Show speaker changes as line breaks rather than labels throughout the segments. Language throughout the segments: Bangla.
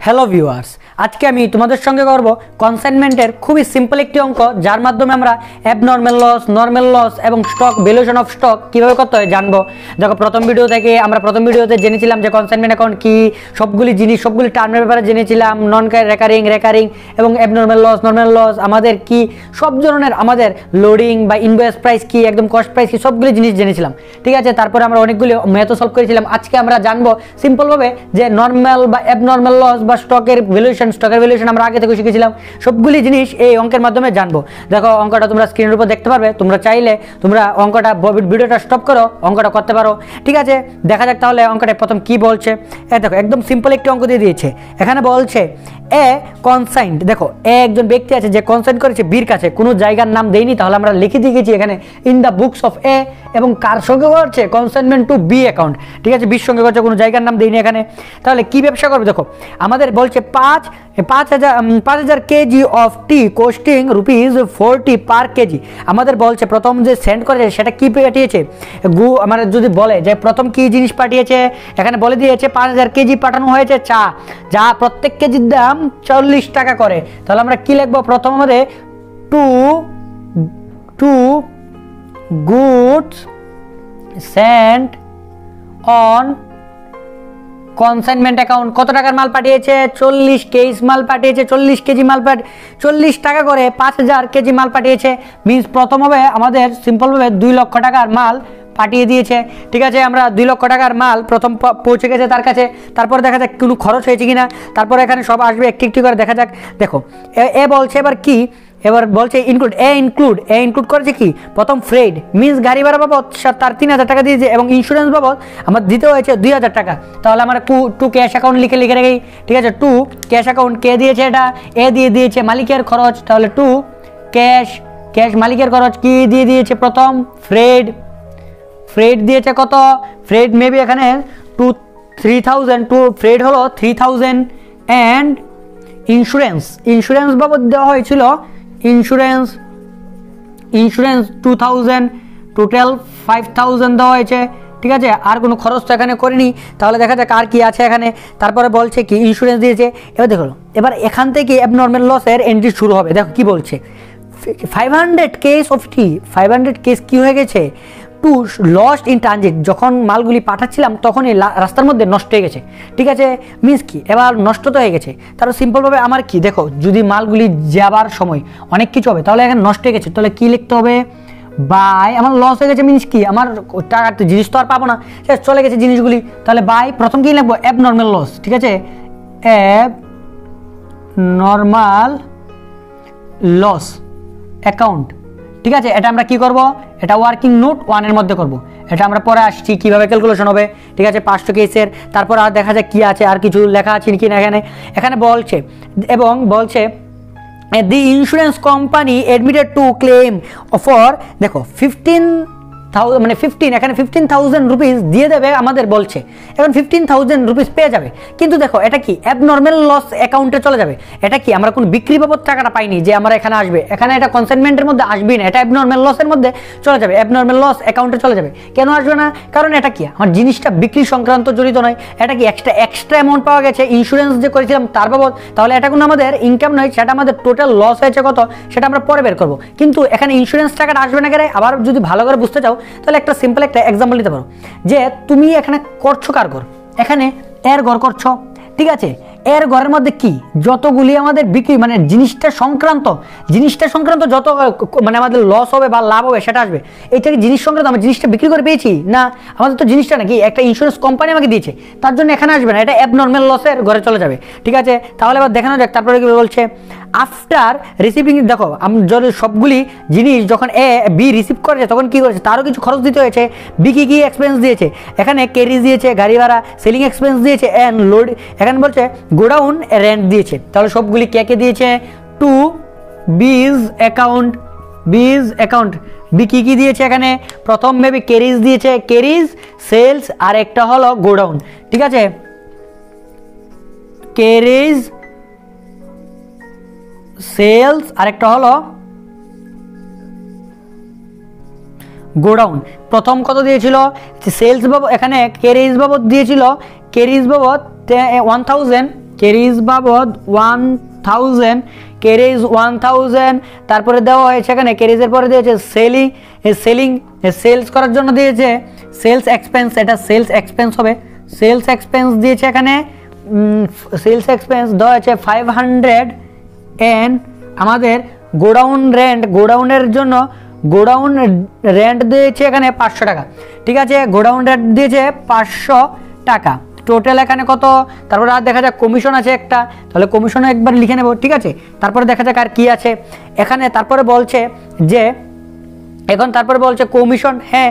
হ্যালো ভিউয়ার্স, আজকে আমি তোমাদের সঙ্গে করব কনসাইনমেন্টের খুবই সিম্পল একটি অঙ্ক, যার মাধ্যমে আমরা অ্যাবনর্মাল লস, নর্মাল লস এবং স্টক ভ্যালুয়েশন অফ স্টক কীভাবে করতে হয় জানবো। দেখো, প্রথম ভিডিওতে জেনেছিলাম যে কনসাইনমেন্ট অ্যাকাউন্ট কি, সবগুলি টার্মের ব্যাপারে জেনেছিলাম, নন রেকারিং এবং অ্যাবনর্মাল লস, নর্মাল লস আমাদের কি, সব ধরনের আমাদের লোডিং বা ইনভয়েস প্রাইস কি, একদম কস্ট প্রাইস কি, সবগুলি জিনিস জেনেছিলাম। ঠিক আছে, তারপরে আমরা অনেকগুলি ম্যাথও সলভ করেছিলাম। আজকে আমরা জানবো সিম্পলভাবে যে নর্মাল বা অ্যাবনর্মাল লস বা স্টকের ভ্যালুয়েশন আমরা আগে থেকে শিখেছিলাম, সবগুলি জিনিস এই অঙ্কের মাধ্যমে জানবো। দেখো, অঙ্কটা তোমরা স্ক্রিনের উপর দেখতে পারবে, তোমরা চাইলে তোমরা অঙ্কটা ভিডিওটা স্টপ করো, অঙ্কটা করতে পারো। ঠিক আছে, দেখা যাক তাহলে অঙ্কটা প্রথম কি বলছে। দেখো, একদম সিম্পল একটি অঙ্ক দিয়ে দিয়েছে। এখানে বলছে এ কনসাইন্ড, দেখো এ একজন ব্যক্তি আছে যে কনসাইন করেছে বির কাছে, কোনো জায়গার নাম দেয়নি, তাহলে আমরা লিখে দিয়েছি এখানে ইন দ্য বুকস অফ এ, এবং কার সঙ্গে করছে, কনসাইনমেন্ট টু বি অ্যাকাউন্ট। ঠিক আছে, বির সঙ্গে করছে, কোনো জায়গার নাম দেয়নি এখানে। তাহলে কি ব্যবসা করবে, দেখো আমাদের বলছে 5,000 KG of T costing ₹40 per KG. আমাদের বলছে প্রথম যে সেন্ড করেছে সেটা কি পাঠিয়েছে, আমাদের যদি বলে যে প্রথম কি জিনিস পাঠিয়েছে, এখানে বলে দিয়েছে 5,000 কেজি পাঠানো হয়েছে চা, যা প্রত্যেক কেজির দাম 40 টাকা করে। তাহলে আমরা কি লিখবো, প্রথম আমাদের to goods sent on consignment account. কত টাকার মাল পাঠিয়েছে, 40 কেজি মাল পাঠিয়েছে, 40 কেজি মাল 40 টাকা করে 5,000 কেজি মাল পাঠিয়েছে। মিনস প্রথম হবে আমাদের সিম্পলভাবে 2 লক্ষ টাকার মাল পাঠিয়ে দিয়েছে। ঠিক আছে, আমরা 2 লক্ষ টাকার মাল প্রথম পৌঁছে গেছে তার কাছে। তারপর দেখা যাক কোনো খরচ হয়েছে কিনা, তারপর এখানে সব আসবে একটি একটি করে দেখা যাক। দেখো এ বলছে এবার কি, এবার বলছে ইনক্লুড করেছে কি, প্রথম ফ্রেড মিনস গাড়ি ভাড়া বাবদ তার 3,000 টাকা দিয়েছে, এবং ইন্স্যুরেন্স বাবদ আমার দিতে হয়েছে 2,000 টাকা। তাহলে আমরা টু ক্যাশ অ্যাকাউন্ট লিখে রেখেই। ঠিক আছে, টু ক্যাশ অ্যাকাউন্ট কে দিয়েছে, এটা এ দিয়ে দিয়েছে মালিকের খরচ। তাহলে টু ক্যাশ মালিকের খরচ কি দিয়ে দিয়েছে, প্রথম ফ্রেড দিয়েছে কত, ফ্রেড মেবি এখানে 3,000, ফ্রেড হলো 3,000 অ্যান্ড ইন্স্যুরেন্স বাবদ দেওয়া হয়েছিল ইন্স্যুরেন্স 2,000, টোটাল 5,000 দেওয়া হয়েছে। ঠিক আছে, আর কোনো খরচ তো এখানে করিনি। তাহলে দেখা যাক আর কি আছে এখানে। তারপরে বলছে কি ইন্স্যুরেন্স দিয়েছে। এবার এখান থেকে অ্যাবনর্মাল লসের এন্ট্রি শুরু হবে। দেখো কি বলছে, 500 কেস অফ টি, 500 কেস কি হয়ে গেছে, টু লস্ট ইন ট্রানজিট, যখন মালগুলি পাঠাচ্ছিলাম তখনই রাস্তার মধ্যে নষ্ট হয়ে গেছে। ঠিক আছে, মিনস কি, এবার নষ্ট তো হয়ে গেছে। তাহলে সিম্পলভাবে আমার কি, দেখো যদি মালগুলি যাবার সময় অনেক কিছু হবে, তাহলে এখানে নষ্ট হয়ে গেছে, তাহলে কি লিখতে হবে, বাই, আমার লস হয়ে গেছে মিনস কি, আমার টাকা জিনিস তো আর পাবো না, চলে গেছে জিনিসগুলি। তাহলে বাই, প্রথম কি লিখবো, অ্যাবনর্মাল লস। ঠিক আছে, অ্যাবনর্মাল লস অ্যাকাউন্ট। ঠিক আছে, এটা আমরা কি করব, এটা ওয়ার্কিং নোট 1 এর মধ্যে করব। এটা আমরা পরে আসছি কিভাবে ক্যালকুলেশন হবে। ঠিক আছে, 500 কেসের, তারপর আর দেখা যাক কি আছে, আর কিছু লেখা আছে কি না এখানে বলছে, এবং বলছে the insurance company admitted to claim for, দেখো 15,000 রুপিস দিয়ে দেবে আমাদের বলছে, এখন 15,000 রুপিস পেয়ে যাবে। কিন্তু দেখো এটা কি অ্যাবনর্মাল লস অ্যাকাউন্টে চলে যাবে। এটা কি, আমরা কোনো বিক্রি বাবদ টাকাটা পাইনি যে আমরা এখানে আসবে, এখানে এটা কনসাইনমেন্টের মধ্যে আসবেই না, এটা অ্যাবনর্মাল লসের মধ্যে চলে যাবে, অ্যাবনর্মাল লস অ্যাকাউন্টে চলে যাবে। কেন আসবে না, কারণ এটা কি, আমার জিনিসটা বিক্রি সংক্রান্ত জড়িত নয়, এটা কি এক্সট্রা অ্যামাউন্ট পাওয়া গেছে ইন্স্যুরেন্স যে করেছিলাম তার বাবদ। তাহলে এটা কোনো আমাদের ইনকাম নয়, সেটা আমাদের টোটাল লস হয়েছে কত, সেটা আমরা পরে বের করবো। কিন্তু এখানে ইন্স্যুরেন্স টাকাটা আসবে না কেন, আবার যদি ভালো করে বুঝতে চাও তাহলে একটা সিম্পল একটা এক্সাম্পল দিতে পারো, যে তুমি এখানে করছো কার ঘর, এখানে এর ঘর করছো। ঠিক আছে, এর ঘরের মধ্যে কি যতগুলি আমাদের বিক্রি মানে জিনিসটা সংক্রান্ত যত মানে আমাদের লস হবে বা লাভ হবে সেটা আসবে। এইটা কি জিনিস সংক্রান্ত, আমরা জিনিসটা বিক্রি করে পেয়েছি না, আমাদের তো জিনিসটা নাকি একটা ইন্স্যুরেন্স কোম্পানি আমাকে দিয়েছে, তার জন্য এখানে আসবে না, এটা অ্যাবনর্মাল লসের ঘরে চলে যাবে। ঠিক আছে, তাহলে এবার দেখানো যাক তারপরে কি বলছে, আফটার রিসিভিং, দেখো যদি সবগুলি জিনিস যখন এ বি রিসিভ করেছে তখন কি করেছে, তারও কিছু খরচ দিতে হয়েছে। বি কি এক্সপেন্স দিয়েছে, এখানে ক্যারিজ দিয়েছে, গাড়ি ভাড়া, সেলিং এক্সপেন্স দিয়েছে, অ্যান্ড লোড, এখানে বলছে গোডাউন রেন্ট দিয়েছে। তাহলে সবগুলি কে দিয়েছে, টু বিজ অ্যাকাউন্ট বি কি দিয়েছে, এখানে প্রথম মেবি ক্যারিজ দিয়েছে, ক্যারিজ সেলস, আর একটা হলো গোডাউন। ঠিক আছে, ক্যারিজ সেলস আর একটা হলো গোডাউন। প্রথম কত দিয়েছিল, সেলস বাবদ, এখানে ক্যারিজ বাবদ দিয়েছিল, ক্যারিজ বাবদ 1,000 ক্যারিজ বাবদ 1000, ক্যারিজ 1000, তারপরে দেওয়া হয়েছে এখানে ক্যারিজের পরে দিয়েছে সেলস করার জন্য দিয়েছে সেলস এক্সপেন্স, এটা সেলস এক্সপেন্স হবে, সেলস এক্সপেন্স দিয়েছে এখানে, সেলস এক্সপেন্স দেওয়া হয়েছে 500 এন্ড আমাদের গোডাউনের জন্য গোডাউন রেন্ট দিয়েছে এখানে 500 টাকা, ঠিক আছে, গোডাউন রেন্ট দিয়েছে 500 টাকা, টোটাল এখানে কত, তারপরে আর দেখা যাক কমিশন আছে একটা, তাহলে কমিশন একবার লিখে নেব, ঠিক আছে, তারপরে দেখা যাক আর কি আছে এখানে, তারপরে বলছে যে এখন তারপরে বলছে কমিশন, হ্যাঁ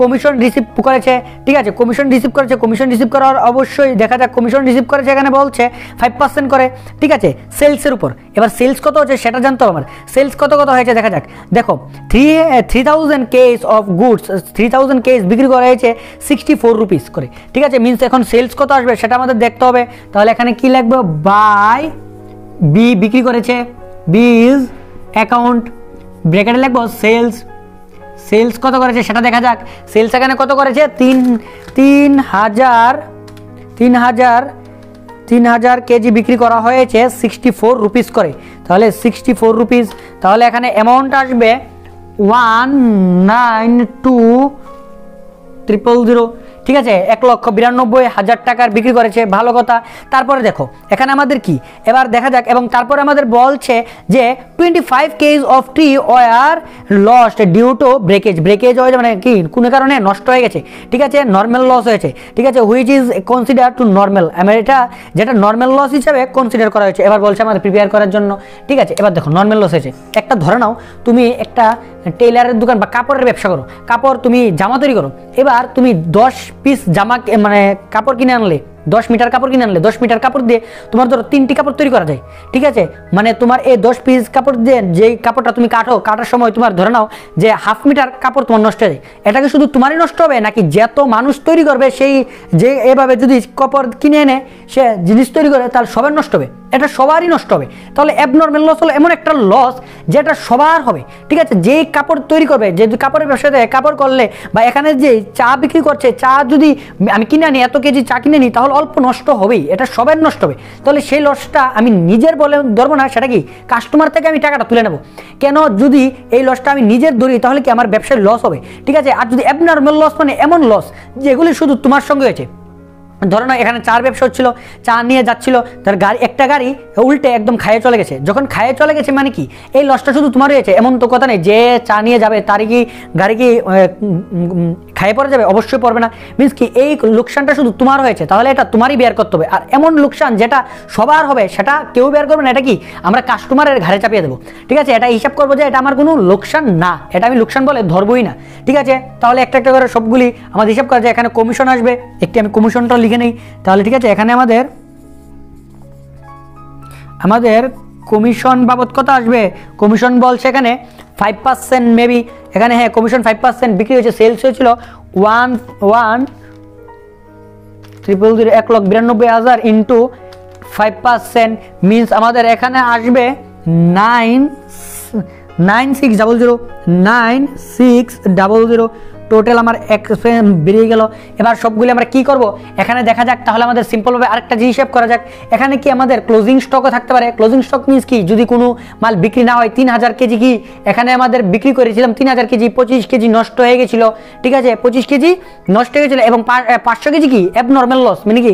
কমিশন রিসিভ করেছে, ঠিক আছে, কমিশন রিসিভ করেছে, কমিশন রিসিভ করার অবশ্যই দেখা যাক কমিশন রিসিভ করেছে এখানে বলছে 5% করে, ঠিক আছে, সেলসের উপর, এবার সেলস কত হচ্ছে সেটা জানতে হবে আমার, সেলস কত হয়েছে দেখা যাক, দেখো 3000 কেস অফ গুডস, 3000 কেস বিক্রি করা হয়েছে 64 রুপিস করে, ঠিক আছে, মিনস এখন সেলস কত আসবে সেটা আমাদের দেখতে হবে, তাহলে এখানে কি লিখবো, বাই বি বিক্রি করেছে, বি ইজ অ্যাকাউন্ট, ব্র্যাকেটে লিখবো সেলস, সেলস কত করেছে সেটা দেখা যাক, সেলস এখানে কত করেছে 3000 কেজি বিক্রি করা হয়েছে 64 রুপিস করে, তাহলে 64 রুপিস, তাহলে এখানে অ্যামাউন্ট আসবে 192,000, ঠিক আছে, 1,92,000 টাকার বিক্রি করেছে, ভালো কথা। তারপরে দেখো এখানে আমাদের কি এবার দেখা যাক, এবং তারপরে আমাদের বলছে যে 25 case of tree were lost due to breakage, breakage হয়েছে মানে কি কোনো কারণে নষ্ট হয়ে গেছে, ঠিক আছে, নর্মাল লস হয়েছে, ঠিক আছে, which is consider to normal, আমার এটা যেটা নর্মাল লস হিসাবে কনসিডার করা হয়েছে, এবার বলছে আমাদের প্রিপেয়ার করার জন্য, ঠিক আছে, এবার দেখো নর্মাল লস হয়েছে, একটা ধরে নাও তুমি একটা টেইলারের দোকান বা কাপড়ের ব্যবসা করো, কাপড় তুমি জামা তৈরি করো, এবার তুমি 10 পিস জামা মানে কাপড় কিনে আনলে, 10 মিটার কাপড় কিনে আনলে, 10 মিটার কাপড় দিয়ে তোমার ধরো 3টি কাপড় তৈরি করা যায়, ঠিক আছে, মানে তোমার এই 10 পিস কাপড় দিয়ে যে কাপড়টা তুমি কাটার সময় তোমার ধরে নাও যে 1/2 মিটার কাপড় তোমার নষ্ট হয়ে যায়, এটা কি শুধু তোমারই নষ্ট হবে নাকি যত মানুষ তৈরি করবে সেই যে এভাবে যদি কাপড় কিনে এনে সে জিনিস তৈরি করে তাহলে সবার নষ্ট হবে, এটা সবারই নষ্ট হবে, তাহলে অ্যাবনর্মাল লস হলো এমন একটা লস যেটা সবার হবে, ঠিক আছে, যেই কাপড় তৈরি করবে, যে কাপড়ের ব্যবসাতে কাপড় করলে বা এখানে যে চা বিক্রি করছে, চা যদি আমি কিনে আনি, এত কেজি চা কিনে নিই, তাহলে অল্প নষ্ট হবেই, এটা সবার নষ্ট হবে, তাহলে সেই লসটা আমি নিজের বলে ধরবো না, সেটা কি কাস্টমার থেকে আমি টাকাটা তুলে নেবো, কেন যদি এই লসটা আমি নিজের ধরি তাহলে কি আমার ব্যবসায় লস হবে, ঠিক আছে, আর যদি অ্যাবনর্মাল লস মানে এমন লস যেগুলি শুধু তোমার সঙ্গে হয়েছে, ধরো না এখানে চার ব্যবসা হচ্ছিল, চা নিয়ে যাচ্ছিল, তার গাড়ি একটা গাড়ি উল্টে একদম খাইয়ে চলে গেছে, যখন খাইয়ে চলে গেছে মানে কি এই লসটা শুধু তোমার হয়েছে এমন তো কথা নেই, যে চা নিয়ে যাবে তারই কি গাড়ি কি খাইয়ে পড়ে যাবে, অবশ্যই পড়বে না, মিনস কি এই লোকসানটা শুধু তোমার হয়েছে, তাহলে এটা তোমারই বেয়ার করতে হবে, আর এমন লোকসান যেটা সবার হবে সেটা কেউ বেয়ার করবে না, এটা কি আমরা কাস্টমারের ঘাড়ে চাপিয়ে দেবো, ঠিক আছে, এটা হিসাব করবো যে এটা আমার কোনো লোকসান না, এটা আমি লোকসান বলে ধরবই না, ঠিক আছে, তাহলে একটা একটা করে সবগুলি আমাদের হিসাব করা যায়, এখানে কমিশন আসবে, একটি আমি কমিশনটা লিখে নেই, তাহলে ঠিক আছে, এখানে আমাদের কমিশন বাবদ কত আসবে, কমিশন বলছে এখানে 5% মেবি, এখানে হ্যাঁ কমিশন 5% বিক্রি হয়েছে, সেলস হয়েছিল 1,92,000 ইন্টু 5% মিনস আমাদের এখানে আসবে 9600, টোটাল আমার এক্সপেন্স বেরিয়ে গেল। এবার সবগুলি আমরা কি করব এখানে দেখা যাক, তাহলে আমাদের সিম্পলভাবে আরেকটা জিনিস হিসাব করা যাক, এখানে কি আমাদের ক্লোজিং স্টকও থাকতে পারে, ক্লোজিং স্টক মিনস কি যদি কোনো মাল বিক্রি না হয়, 3000 কেজি কি এখানে আমাদের বিক্রি করেছিলাম 3000 কেজি, 25 কেজি নষ্ট হয়ে গেছিলো, ঠিক আছে, 25 কেজি নষ্ট হয়ে গেছিলো, এবং 500 কেজি কি অ্যাবনর্মাল লস, মানে কি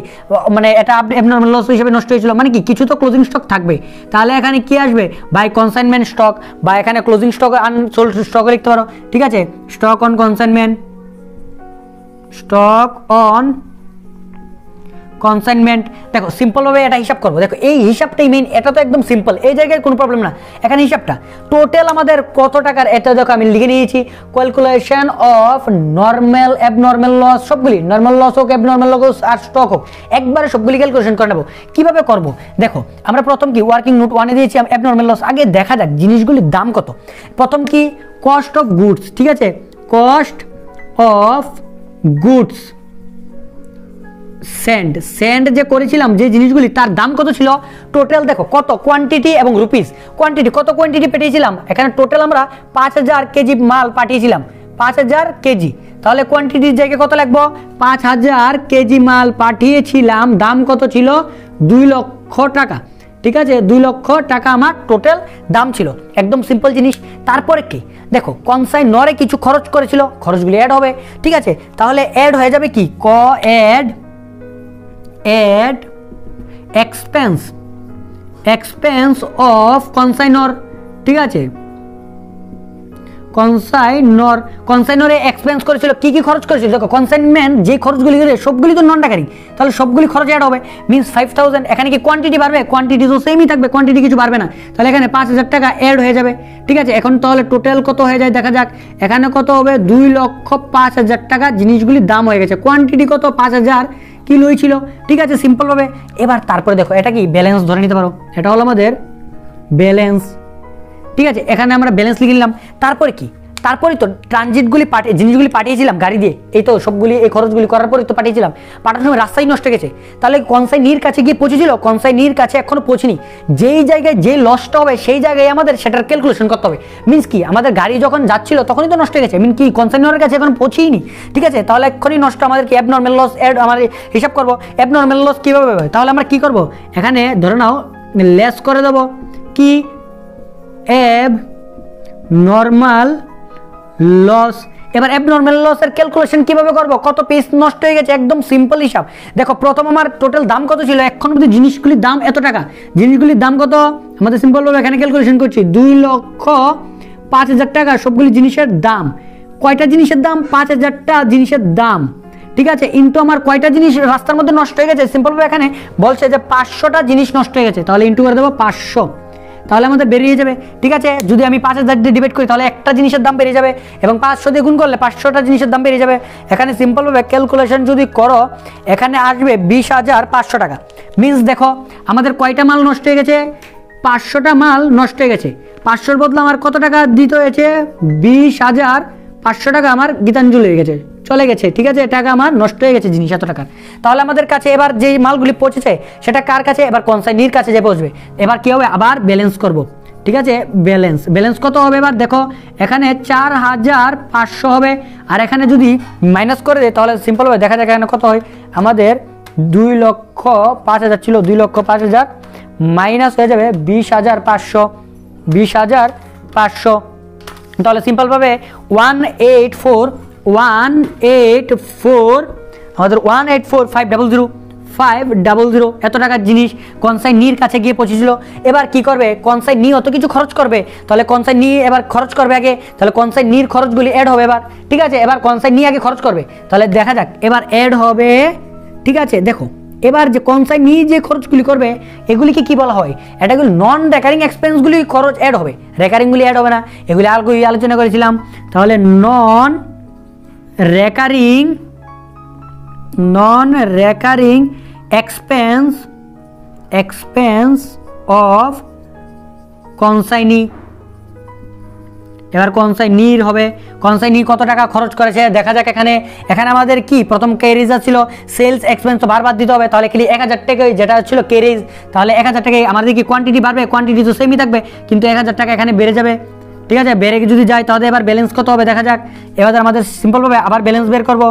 মানে এটা অ্যাবনর্মাল লস হিসেবে নষ্ট হয়েছিল, মানে কি কিছু তো ক্লোজিং স্টক থাকবে, তাহলে এখানে কি আসবে বাই কনসাইনমেন্ট স্টক, বা এখানে ক্লোজিং স্টক আনসোল্ড স্টক লিখতে পারো, ঠিক আছে, stock on consignment, stock on consignment, দেখো সিম্পলভাবে এটা হিসাব করবো, দেখো এই হিসাবটাই মেইন, এটা তো একদম সিম্পল, এই জায়গায় কোনো প্রবলেম না, এখানে হিসাবটা টোটাল আমাদের কত টাকার, এটা দেখো আমি লিখে নিয়েছি, calculation of normal abnormal loss, সবগুলি নর্মাল লস হোক অ্যাবনর্মাল লস আর স্টক হোক একবারে সবগুলি ক্যালকুলেশন করে নেবো, কীভাবে করবো দেখো, আমরা প্রথম কি ওয়ার্কিং নোট 1-এ দিয়েছি অ্যাবনর্মাল লস, আগে দেখা যাক জিনিসগুলির দাম কত, প্রথম কি কস্ট অফ গুডস, ঠিক আছে, কস্ট অফ গুডস সেন্ড যে করেছিলাম যে জিনিসগুলি তার দাম কত ছিল, টোটাল দেখো কত কোয়ান্টিটি এবং রুপিস, কোয়ান্টিটি কত কোয়ান্টিটি পাঠিয়েছিলাম, এখানে টোটাল আমরা 5000 কেজি মাল পাঠিয়েছিলাম, 5000 কেজি, তাহলে কোয়ান্টিটির জায়গায় কত লাগবো, 5000 কেজি মাল পাঠিয়েছিলাম, দাম কত ছিল 2 লক্ষ লক্ষ টাকা, ঠিক আছে 2 লক্ষ টাকা আমার টোটাল দাম ছিল, একদম সিম্পল জিনিস। তারপরে কি দেখো কনসাইনরে কিছু খরচ করেছিল, খরচগুলি অ্যাড হবে, ঠিক আছে, তাহলে অ্যাড হয়ে যাবে কি অ্যাড এক্সপেন্স অফ কনসাইনর, ঠিক আছে কনসাইনরে এক্সপেন্স করেছিল, কি কি খরচ করেছিল দেখো, কনসাইনমেন্ট যে খরচগুলি করে সবগুলি তো নন টাকারই, তাহলে সবগুলি খরচ অ্যাড হবে, মিনস 5000। এখানে কি কোয়ান্টিটি বাড়বে, কোয়ান্টিটি তো সেমই থাকবে, কোয়ান্টিটি কিছু বাড়বে না, তাহলে এখানে 5000 টাকা অ্যাড হয়ে যাবে, ঠিক আছে। এখন তাহলে টোটাল কত হয়ে যায় দেখা যাক, এখানে কত হবে 2,05,000 টাকা জিনিসগুলির দাম হয়ে গেছে, কোয়ান্টিটি কত 5000 কিলোই ছিল, ঠিক আছে সিম্পলভাবে। এবার তারপরে দেখো এটা কি ব্যালেন্স ধরে নিতে পারো, এটা হলো আমাদের ব্যালেন্স, ঠিক আছে, এখানে আমরা ব্যালেন্স লিখে নিলাম। তারপরে কি, তারপরে তো ট্রানজিটগুলি জিনিসগুলি পাঠিয়েছিলাম গাড়ি দিয়ে, এই তো সবগুলি এই খরচগুলি করার পরে তো পাঠিয়েছিলাম, পাঠানোর সময় রাস্তায় নষ্ট হয়ে গেছে, তাহলে কনসাইনির কাছে গিয়ে পৌঁছেছিল, কনসাইনির কাছে এখনো পৌঁছেনি, যেই জায়গায় যে লসটা হবে সেই জায়গায় আমাদের সেটার ক্যালকুলেশন করতে হবে, মিনস কি আমাদের গাড়ি যখন যাচ্ছিল তখনই তো নষ্ট হয়ে গেছে, মিন কি কনসাইনারের কাছে এখন পৌঁছেইনি, ঠিক আছে, তাহলে এক্ষুনি নষ্ট, আমাদের কি অ্যাবনর্মাল লস আমাদের হিসাব করবো, অ্যাবনর্মাল লস কীভাবে হবে, তাহলে আমরা কি করব, এখানে ধরে নাও লেস করে দেবো কি অ্যাবনর্মাল লস। এবার অ্যাবনর্মাল লসের ক্যালকুলেশন কিভাবে করব, কত পিস নষ্ট হয়ে গেছে, একদম সিম্পল হিসাব। দেখো প্রথম আমার টোটাল দাম কত ছিল, এখন অবধি জিনিসগুলির দাম এত টাকা, জিনিসগুলির দাম কত আমাদের সিম্পলভাবে এখানে ক্যালকুলেশন করছি 2,05,000 টাকা সবগুলি জিনিসের দাম, কয়টা জিনিসের দাম 5000টা জিনিসের দাম, ঠিক আছে, ইন্টু আমার কয়টা জিনিস রাস্তার মধ্যে নষ্ট হয়ে গেছে, সিম্পলভাবে এখানে বলছে যে 500টা জিনিস নষ্ট হয়ে গেছে, তাহলে ইন্টু করে দেবো 500, তাহলে আমাদের বেরিয়ে যাবে, ঠিক আছে। যদি আমি 5000 দিয়ে ডিভাইড করি তাহলে একটা জিনিসের দাম বেরিয়ে যাবে, এবং 500 দিয়ে গুণ করলে 500টা জিনিসের দাম বেরিয়ে যাবে। এখানে সিম্পলভাবে ক্যালকুলেশন যদি করো এখানে আসবে 20,500 টাকা, মিনস দেখো আমাদের কয়টা মাল নষ্ট হয়ে গেছে, 500টা মাল নষ্ট হয়ে গেছে, 500-র বদলে আমার কত টাকা দিতে হয়েছে 20,500 টাকা আমার গীতাঞ্জলি হয়ে গেছে, চলে গেছে, ঠিক আছে, টাকা আমার নষ্ট হয়ে গেছে জিনিস এত টাকার। তাহলে আমাদের কাছে এবার যে মালগুলি পৌঁছেছে সেটা কার কাছে, এবার কনসাইনির কাছে যে পৌঁছবে, এবার কি হবে আবার ব্যালেন্স করব, ঠিক আছে, ব্যালেন্স কত হবে এবার দেখো, এখানে 4,500 হবে, আর এখানে যদি মাইনাস করে দেয় তাহলে সিম্পল হবে দেখা যাক এখানে কত হয়, আমাদের 2,05,000 ছিল, 2,05,000 মাইনাস হয়ে যাবে 20,500, তাহলে সিম্পলভাবে 184 আমাদের 184,500 এত টাকার জিনিস কনসাইনির কাছে গিয়ে পৌঁছেছিল। এবার কি করবে, কনসাইনি অত কিছু খরচ করবে, তাহলে কনসাইনি এবার খরচ করবে আগে, তাহলে কনসাইনির খরচগুলি অ্যাড হবে এবার, ঠিক আছে, এবার কনসাইনি আগে খরচ করবে, তাহলে দেখা যাক এবার অ্যাড হবে, ঠিক আছে। দেখো এবার যে কনসাইনি যে খরচগুলি করবে এগুলিকে কি বলা হয়, এটাগুলো নন রেকারিং এক্সপেন্সগুলি খরচ অ্যাড হবে, রেকারিংগুলি অ্যাড হবে না, এগুলি আগে আলোচনা করেছিলাম। তাহলে নন রেকারিং এক্সপেন্স অফ কনসাইনি, এবার কনসাইনির হবে, কনসাইনি কত টাকা খরচ করেছে দেখা যাক, এখানে আমাদের কি প্রথম ক্যারেজ ছিল, সেলস এক্সপেন্স বারবার দিতে হবে, তাহলে খালি 1000 টাকায় যেটা ছিল ক্যারেজ, তাহলে 1000 টাকায় আমাদের কি কোয়ান্টিটি বাড়বে, কোয়ান্টিটি তো সেমই থাকবে কিন্তু 1000 টাকা এখানে বেড়ে যাবে, ঠিক আছে, বেড়ে যদি যায় তাহলে এবার ব্যালেন্স কত হবে দেখা যাক। এবার আমাদের সিম্পলভাবে আবার ব্যালেন্স বের করব,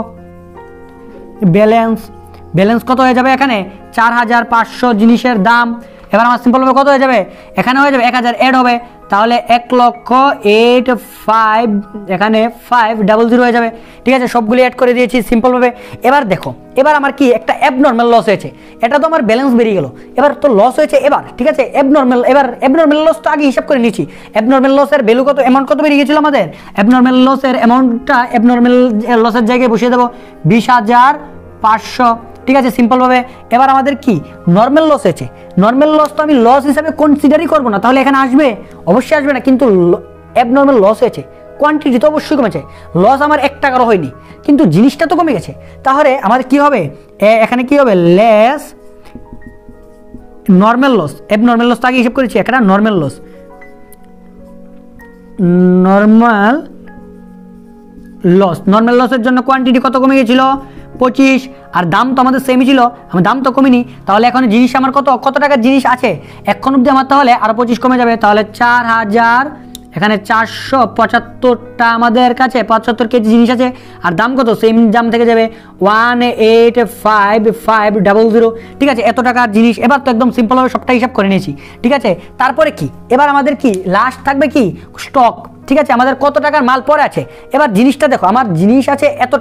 ব্যালেন্স কত হয়ে যাবে, এখানে 4,500 জিনিসের দাম, এবার আমার সিম্পলভাবে কত হয়ে যাবে, এখানে হয়ে যাবে 1000 অ্যাড হবে, তাহলে 1,85,000 এখানে 500 হয়ে যাবে, ঠিক আছে, সবগুলি অ্যাড করে দিয়েছি সিম্পলভাবে। এবার দেখো এবার আমার কি একটা অ্যাবনর্মাল লস হয়েছে, এটা তো আমার ব্যালেন্স বেরিয়ে গেল, এবার তো লস হয়েছে এবার, ঠিক আছে, অ্যাবনর্মাল লস তো আগে হিসাব করে নিচ্ছি, অ্যাবনর্মাল লসের ভ্যালু কত, অ্যামাউন্ট কত বেরিয়ে গেছিল আমাদের, অ্যাবনর্মাল লসের অ্যামাউন্টটা অ্যাবনর্মাল লসের জায়গায় বসিয়ে দেবো 20,500, ঠিক আছে সিম্পলভাবে। এবার আমাদের কি নর্মাল লস হয়েছে, নর্মাল লস তো আমি লস হিসাবে কনসিডারই করবো না, তাহলে এখানে আসবে অবশ্যই আসবে না, কিন্তু অ্যাবনর্মাল লস হয়েছে, কোয়ান্টিটি তো অবশ্যই কমেছে, লস আমার 1 টাকারও হয়নি কিন্তু জিনিসটা তো কমে গেছে, তাহলে আমাদের কি হবে, এখানে কি হবে less normal loss, abnormal loss তো আগে হিসাব করেছি, একটা নর্মাল লসের জন্য কোয়ান্টিটি কত কমে গেছিল 25, আর দাম তো আমাদের সেমই ছিল, আমার দাম তো কমিনি, তাহলে এখন জিনিস আমার কত টাকার জিনিস আছে এখন অব্দি আমার, তাহলে আরো 25 কমে যাবে, তাহলে 4,000 এখানে 475টা আমাদের কাছে 75 কেজি জিনিস আছে, আর দাম কত? সেম দাম থেকে যাবে 18550, ঠিক আছে, এত টাকার জিনিস। এবার তো একদম সিম্পলভাবে সবটা হিসাব করে নিয়েছি, ঠিক আছে। তারপরে কি, এবার আমাদের কি লাস্ট থাকবে কি স্টক, ঠিক আছে, আমাদের কত টাকার মাল পরে আছে। এবার জিনিসটা দেখো, আমার জিনিস আছে এত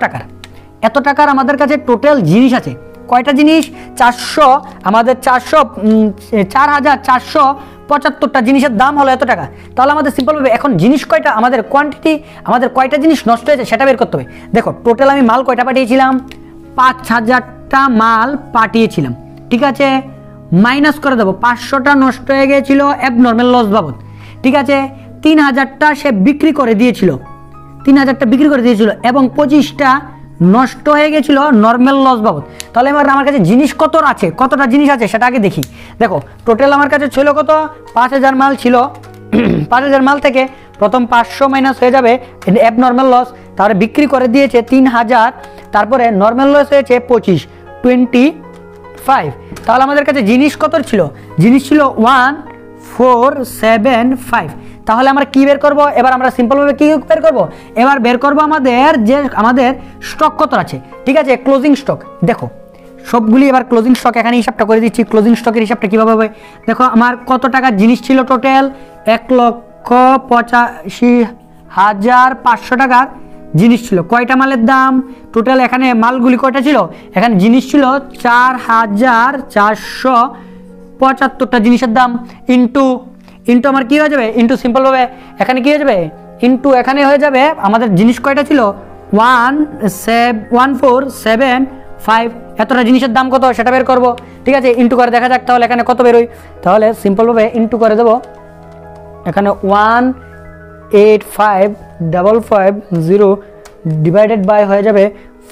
টাকার আমাদের কাছে টোটাল জিনিস আছে কয়টা জিনিস? 400, আমাদের 4475টা জিনিসের দাম হলো এত টাকা। তাহলে আমাদের সিম্পলভাবে এখন জিনিস কয়টা, আমাদের কোয়ান্টিটি, আমাদের কয়টা জিনিস নষ্ট হয়েছে সেটা বের করতে হবে। দেখো টোটাল আমি মাল কয়টা পাঠিয়েছিলাম? 5000টা মাল পাঠিয়েছিলাম, ঠিক আছে। মাইনাস করে দেবো, 500টা নষ্ট হয়ে গিয়েছিল অ্যাবনর্মাল লস বাবদ, ঠিক আছে। 3000টা সে বিক্রি করে দিয়েছিল, 3000টা বিক্রি করে দিয়েছিল, এবং 25টা নষ্ট হয়ে গেছিল নর্মাল লস বাবদ। তাহলে এবার আমার কাছে জিনিস কতটা জিনিস আছে সেটা আগে দেখি। দেখো টোটাল আমার কাছে ছিল কত? 5000 মাল ছিল। 5000 মাল থেকে প্রথম 500 মাইনাস হয়ে যাবে অ্যাবনর্মাল লস, তারপরে বিক্রি করে দিয়েছে 3000, তারপরে নর্মাল লস হয়েছে 25। তাহলে আমাদের কাছে জিনিস কত ছিল? জিনিস ছিল 1475। তাহলে আমরা কি বের করব? এবার আমরা সিম্পলভাবে কি বের করব? এবার বের করব আমাদের স্টক কত আছে, ঠিক আছে, ক্লোজিং স্টক। দেখো সবগুলি এবার ক্লোজিং স্টক এখানে হিসাবটা করে দিচ্ছি। ক্লোজিং স্টকের হিসাবটা কীভাবে হবে? দেখো আমার কত টাকার জিনিস ছিল টোটাল? 1,85,500 টাকার জিনিস ছিল। কয়টা মালের দাম টোটাল? এখানে মালগুলি কয়টা ছিল? এখানে জিনিস ছিল 4475টা জিনিসের দাম, ইন্টু আমার কি হয়ে যাবে? ইন্টু সিম্পলভাবে এখানে কি হয়ে যাবে? ইন্টু এখানে হয়ে যাবে আমাদের জিনিস কয়টা ছিল? 1475, এতটা জিনিসের দাম কত সেটা বের করব, ঠিক আছে। ইন্টু করে দেখা যাক তাহলে এখানে কত বেরোয়। তাহলে সিম্পলভাবে ইন্টু করে দেবো, এখানে 18550 ডিভাইডেড বাই হয়ে যাবে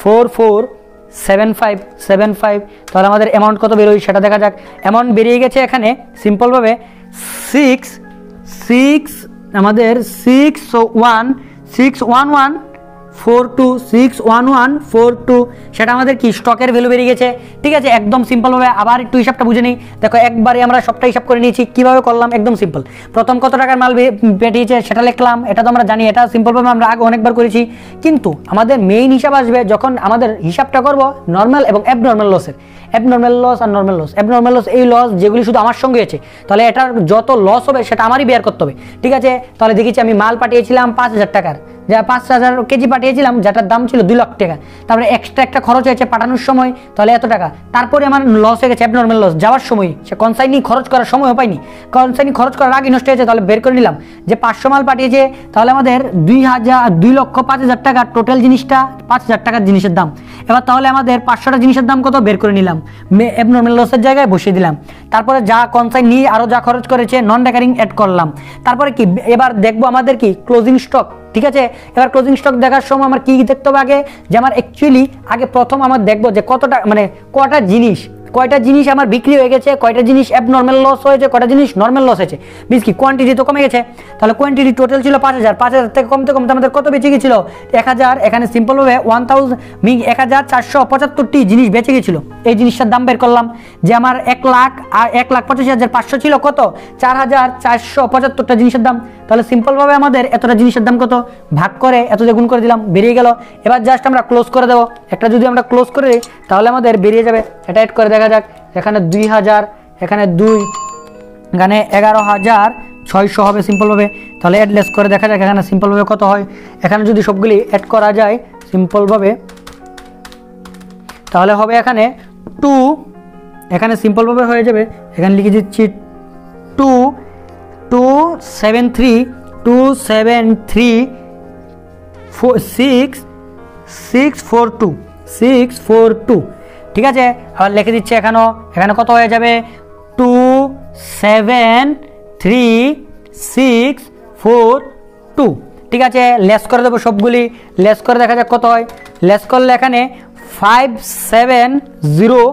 4475। তাহলে আমাদের অ্যামাউন্ট কত বেরোয় সেটা দেখা যাক। অ্যামাউন্ট বেরিয়ে গেছে এখানে সিম্পলভাবে 61142, সেটা আমাদের কি স্টকের ভ্যালু বেরিয়ে গেছে, ঠিক আছে। একদম সিম্পলভাবে আবার একটু হিসাবটা বুঝে নিই। দেখো একবারে আমরা সবটা হিসাব করে নিয়েছি। কিভাবে করলাম? একদম সিম্পল। প্রথম কত টাকার মাল পেটিয়েছে সেটা লিখলাম, এটা তো আমরা জানি, এটা সিম্পলভাবে আমরা আগে অনেকবার করেছি। কিন্তু আমাদের মেইন হিসাব আসবে যখন আমাদের হিসাবটা করব নর্মাল এবং অ্যাবনর্মাল লসের। অ্যাবনর্মাল লস আর নর্মাল লস। অ্যাবনর্মাল লস এই লস যেগুলি শুধু আমার সঙ্গে হয়েছে, তাহলে এটার যত লস হবে সেটা আমারই বের করতে হবে, ঠিক আছে। তাহলে দেখেছি আমি মাল পাঠিয়েছিলাম 5000 টাকার, যা 5000 কেজি পাঠিয়েছিলাম, যেটার দাম ছিল 2 লাখ টাকা। তারপরে এক্সট্রা একটা খরচ হয়েছে পাঠানোর সময়, তাহলে এত টাকা। তারপরে আমার লস হয়ে গেছে অ্যাবনর্মাল লস যাওয়ার সময়, সে কনসাইনি খরচ করার সময়ও পাইনি, কনসাইনি খরচ করার আগে নষ্ট হয়েছে। তাহলে বের করে নিলাম যে 500 মাল পাঠিয়েছে, তাহলে আমাদের 2,05,000 টাকা টোটাল জিনিসটা, 5000 টাকার জিনিসের দাম। এবার তাহলে আমাদের 500টা জিনিসের দাম কত বের করে নিলাম, অ্যাবনর্মাল লসের জায়গায় বসিয়ে দিলাম। তারপরে যা কনসাইনি আরও যা খরচ করেছে নন রেকারিং অ্যাড করলাম। তারপরে কি এবার দেখবো আমাদের কি ক্লোজিং স্টক, ঠিক আছে। এবার ক্লোজিং স্টক দেখার সময় আমার কি দেখতে হবে আগে, যে আমার অ্যাকচুয়ালি আগে প্রথম আমার দেখবো যে কতটা, মানে কয়টা জিনিস আমার বিক্রি হয়ে গেছে, কয়টা জিনিস অ্যাবনর্মাল লস হয়েছে, কয়টা জিনিস নর্মাল লস হয়েছে। মিনস কি কোয়ান্টিটি তো কমে গেছে। তাহলে কোয়ান্টিটি টোটাল ছিল 5000 থেকে কমতে আমাদের কত বেঁচে গেছিল? 1000। এখানে সিম্পলভাবে 1475টি জিনিস বেঁচে গেছিলো। এই জিনিসটার দাম বের করলাম যে আমার 1,85,500 ছিল, কত? 4475টা জিনিসের দাম। তাহলে সিম্পলভাবে আমাদের এতটা জিনিসের দাম কত ভাগ করে এত দিয়ে গুণ করে দিলাম, বেরিয়ে গেল। এবার জাস্ট আমরা ক্লোজ করে দেবো। একটা যদি আমরা ক্লোজ করে দিই তাহলে আমাদের বেরিয়ে যাবে। এটা এড করে দেখা যাক, এখানে 2000, এখানে 2, এখানে 11,600 হবে সিম্পলভাবে। তাহলে অ্যাডলেস করে দেখা যাক এখানে সিম্পলভাবে কত হয়। এখানে যদি সবগুলি অ্যাড করা যায় সিম্পলভাবে তাহলে হবে এখানে 2, এখানে সিম্পলভাবে হয়ে যাবে। এখানে লিখে দিচ্ছি 273,642, ঠিক আছে। আর লিখে দিচ্ছে এখানে কত হয়ে যাবে? 273,642, ঠিক আছে। লেস করে দেবো সবগুলি, লেস করে দেখা যাক কত হয়। লেস করলে এখানে 570,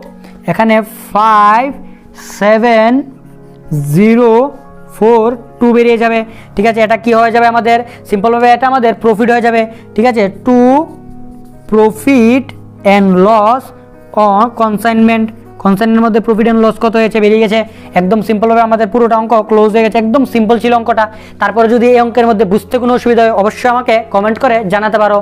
এখানে 57042 বেরিয়ে যাবে, ঠিক আছে। এটা কি হয়ে যাবে আমাদের সিম্পলভাবে, এটা আমাদের প্রফিট হয়ে যাবে, ঠিক আছে। To profit and loss on consignment কনসার্নের মধ্যে প্রফিট অ্যান্ড লস কত হয়েছে বেরিয়ে গেছে। একদম সিম্পলভাবে আমাদের পুরোটা অঙ্ক ক্লোজ হয়ে গেছে, একদম সিম্পল ছিল অঙ্কটা। তারপরে যদি এই অঙ্কের মধ্যে বুঝতে কোনো অসুবিধা হয় অবশ্যই আমাকে কমেন্ট করে জানাতে পারো।